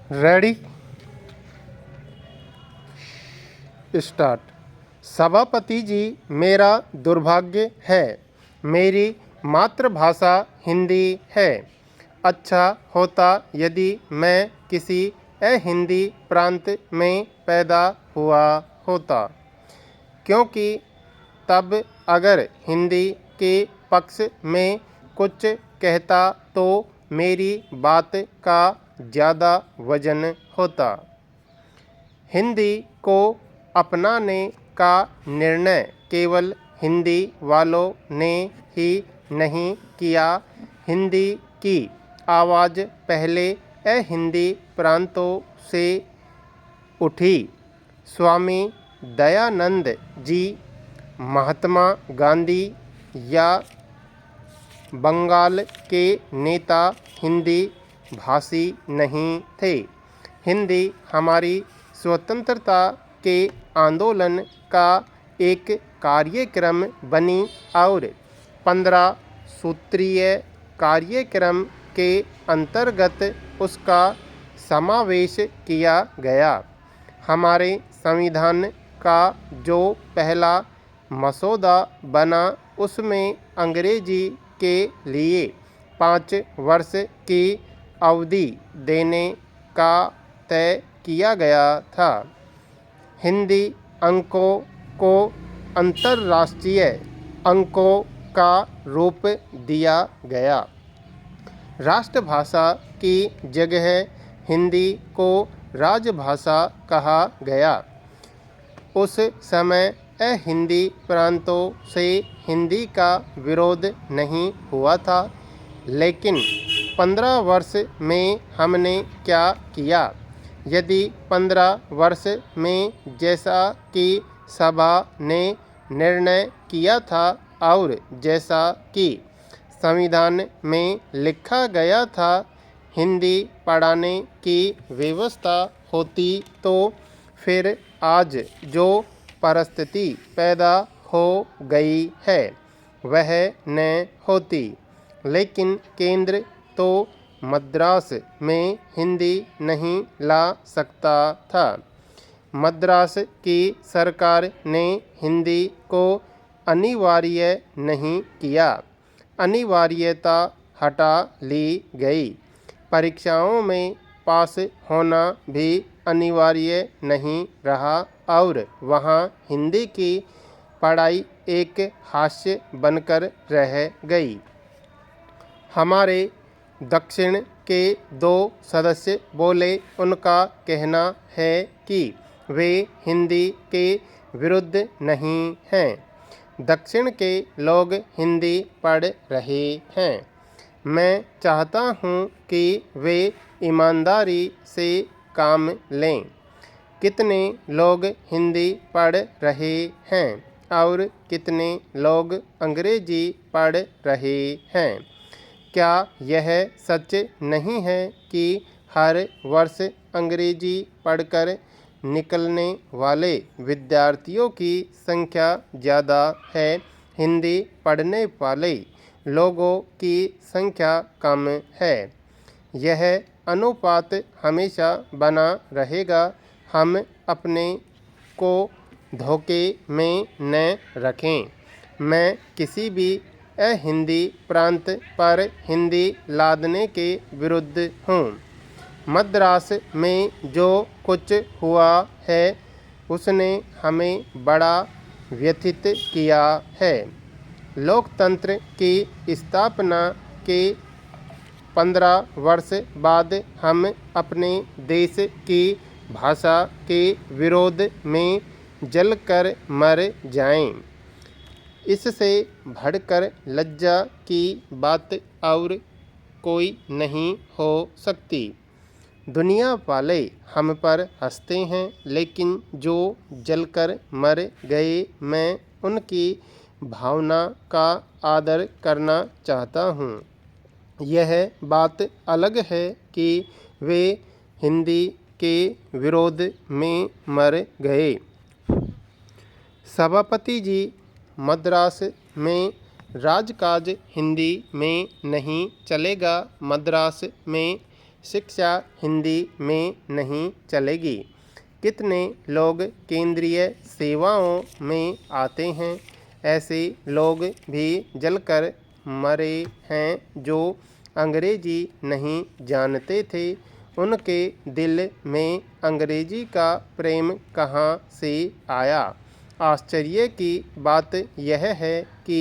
Ready start. सभापति जी, मेरा दुर्भाग्य है, मेरी मातृभाषा हिंदी है। अच्छा होता यदि मैं किसी अहिंदी प्रांत में पैदा हुआ होता, क्योंकि तब अगर हिंदी के पक्ष में कुछ कहता तो मेरी बात का ज़्यादा वजन होता। हिंदी को अपनाने का निर्णय केवल हिंदी वालों ने ही नहीं किया। हिंदी की आवाज़ पहले अहिंदी प्रांतों से उठी। स्वामी दयानंद जी, महात्मा गांधी या बंगाल के नेता हिंदी भाषी नहीं थे। हिंदी हमारी स्वतंत्रता के आंदोलन का एक कार्यक्रम बनी और 15 सूत्रीय कार्यक्रम के अंतर्गत उसका समावेश किया गया। हमारे संविधान का जो पहला मसौदा बना उसमें अंग्रेजी के लिए 5 वर्ष की अवधि देने का तय किया गया था। हिंदी अंकों को अंतर्राष्ट्रीय अंकों का रूप दिया गया। राष्ट्रभाषा की जगह हिंदी को राजभाषा कहा गया। उस समय अहिंदी प्रांतों से हिंदी का विरोध नहीं हुआ था, लेकिन 15 वर्ष में हमने क्या किया? यदि 15 वर्ष में जैसा कि सभा ने निर्णय किया था और जैसा कि संविधान में लिखा गया था, हिंदी पढ़ाने की व्यवस्था होती तो फिर आज जो परिस्थिति पैदा हो गई है वह न होती। लेकिन केंद्र तो मद्रास में हिंदी नहीं ला सकता था। मद्रास की सरकार ने हिंदी को अनिवार्य नहीं किया। अनिवार्यता हटा ली गई। परीक्षाओं में पास होना भी अनिवार्य नहीं रहा और वहाँ हिंदी की पढ़ाई एक हास्य बनकर रह गई। हमारे दक्षिण के 2 सदस्य बोले, उनका कहना है कि वे हिंदी के विरुद्ध नहीं हैं। दक्षिण के लोग हिंदी पढ़ रहे हैं। मैं चाहता हूँ कि वे ईमानदारी से काम लें। कितने लोग हिंदी पढ़ रहे हैं और कितने लोग अंग्रेजी पढ़ रहे हैं? क्या यह सच नहीं है कि हर वर्ष अंग्रेजी पढ़कर निकलने वाले विद्यार्थियों की संख्या ज़्यादा है, हिंदी पढ़ने वाले लोगों की संख्या कम है? यह अनुपात हमेशा बना रहेगा। हम अपने को धोखे में न रखें। मैं किसी भी अहिंदी प्रांत पर हिंदी लादने के विरुद्ध हूँ। मद्रास में जो कुछ हुआ है उसने हमें बड़ा व्यथित किया है। लोकतंत्र की स्थापना के 15 वर्ष बाद हम अपने देश की भाषा के विरोध में जलकर मर जाएं। इससे बढ़कर लज्जा की बात और कोई नहीं हो सकती। दुनिया वाले हम पर हंसते हैं, लेकिन जो जलकर मर गए, मैं उनकी भावना का आदर करना चाहता हूँ। यह बात अलग है कि वे हिंदी के विरोध में मर गए। सभापति जी, मद्रास में राजकाज हिंदी में नहीं चलेगा। मद्रास में शिक्षा हिंदी में नहीं चलेगी। कितने लोग केंद्रीय सेवाओं में आते हैं, ऐसे लोग भी जलकर मरे हैं जो अंग्रेजी नहीं जानते थे। उनके दिल में अंग्रेजी का प्रेम कहाँ से आया? आश्चर्य की बात यह है कि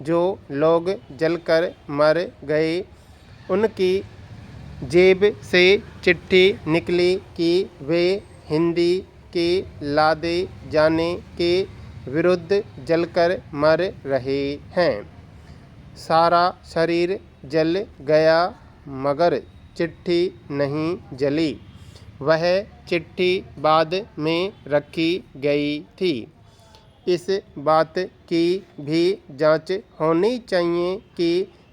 जो लोग जलकर मर गए उनकी जेब से चिट्ठी निकली कि वे हिंदी के लादे जाने के विरुद्ध जलकर मर रहे हैं। सारा शरीर जल गया मगर चिट्ठी नहीं जली। वह चिट्ठी बाद में रखी गई थी। इस बात की भी जांच होनी चाहिए कि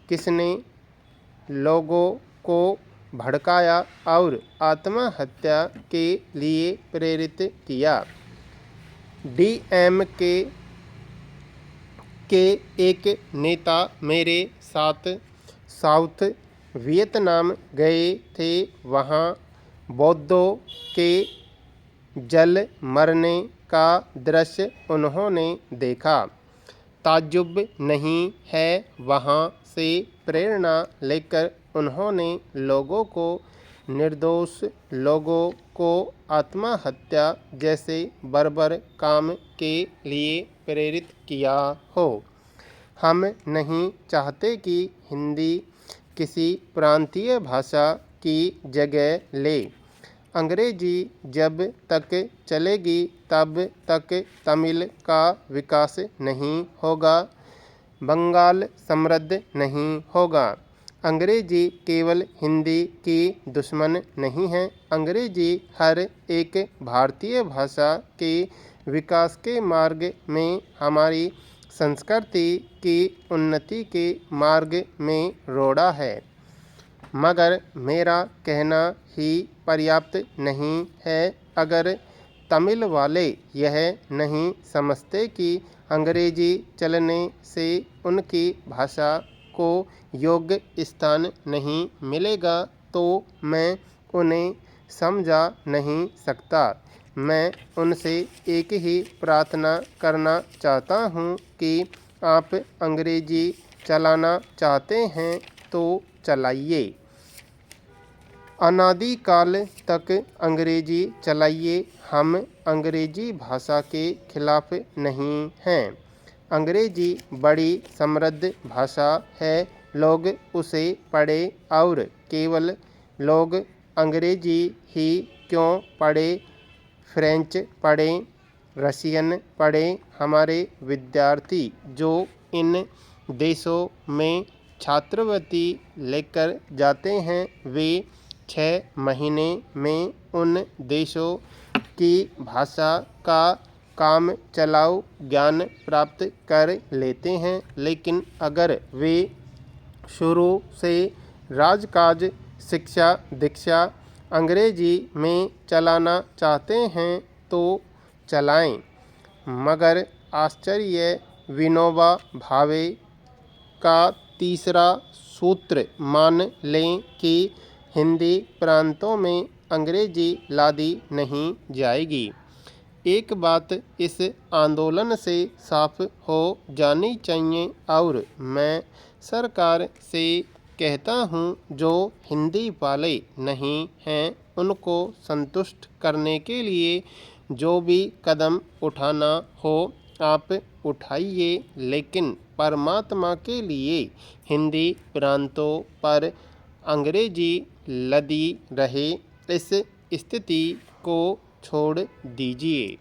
किसने लोगों को भड़काया और आत्महत्या के लिए प्रेरित किया। DMK के एक नेता मेरे साथ साउथ वियतनाम गए थे। वहाँ बौद्धों के जल मरने का दृश्य उन्होंने देखा। ताज्जुब नहीं है, वहाँ से प्रेरणा लेकर उन्होंने लोगों को, निर्दोष लोगों को आत्महत्या जैसे बर्बर काम के लिए प्रेरित किया हो। हम नहीं चाहते कि हिंदी किसी प्रांतीय भाषा की जगह ले। अंग्रेजी जब तक चलेगी तब तक तमिल का विकास नहीं होगा, बंगाल समृद्ध नहीं होगा। अंग्रेजी केवल हिंदी की दुश्मन नहीं है। अंग्रेजी हर एक भारतीय भाषा के विकास के मार्ग में, हमारी संस्कृति की उन्नति के मार्ग में रोड़ा है। मगर मेरा कहना ही पर्याप्त नहीं है अगर तमिल वाले यह नहीं समझते कि अंग्रेजी चलने से उनकी भाषा को योग्य स्थान नहीं मिलेगा, तो मैं उन्हें समझा नहीं सकता। मैं उनसे एक ही प्रार्थना करना चाहता हूँ कि आप अंग्रेजी चलाना चाहते हैं तो चलाइए। अनादिकाल तक अंग्रेजी चलाइए। हम अंग्रेजी भाषा के खिलाफ नहीं हैं। अंग्रेजी बड़ी समृद्ध भाषा है। लोग उसे पढ़े, और केवल लोग अंग्रेजी ही क्यों पढ़े, फ्रेंच पढ़ें, रशियन पढ़ें। हमारे विद्यार्थी जो इन देशों में छात्रवृत्ति लेकर जाते हैं, वे 6 महीने में उन देशों की भाषा का काम चलाऊ ज्ञान प्राप्त कर लेते हैं। लेकिन अगर वे शुरू से राजकाज, शिक्षा, दीक्षा अंग्रेजी में चलाना चाहते हैं तो चलाएं। मगर आचार्य विनोबा भावे का तीसरा सूत्र मान लें कि हिंदी प्रांतों में अंग्रेजी लादी नहीं जाएगी। एक बात इस आंदोलन से साफ हो जानी चाहिए और मैं सरकार से कहता हूँ, जो हिंदी वाले नहीं हैं उनको संतुष्ट करने के लिए जो भी कदम उठाना हो आप उठाइए, लेकिन परमात्मा के लिए हिंदी प्रांतों पर अंग्रेजी लदी रहे, इस स्थिति को छोड़ दीजिए।